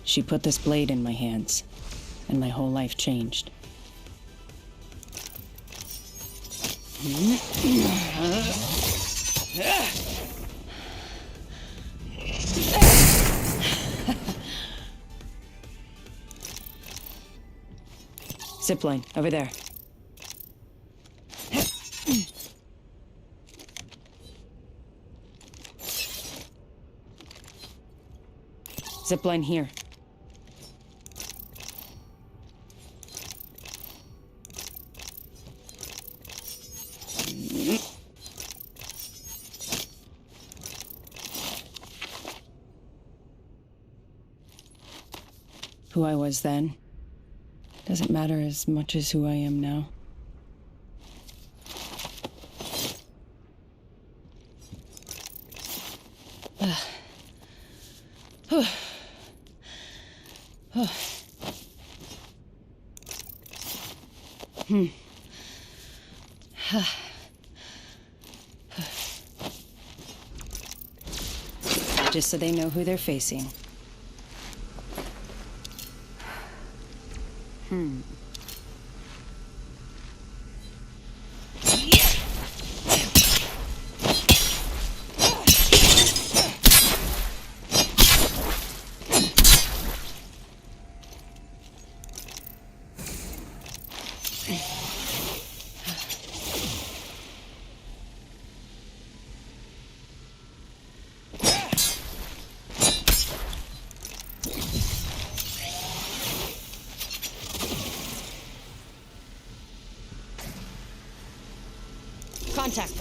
She put this blade in my hands, and my whole life changed. Zipline, over there. Zipline here. Who I was then doesn't matter as much as who I am now. Just so they know who they're facing. Contact.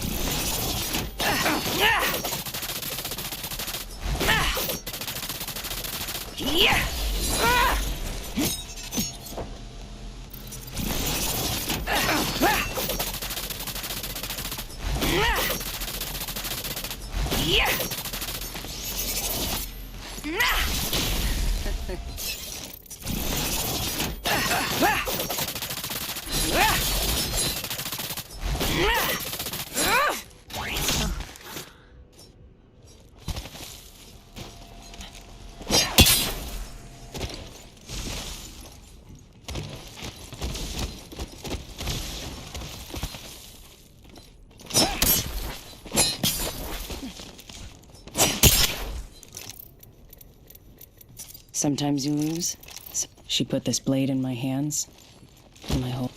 Sometimes you lose. She put this blade in my hands, and my whole...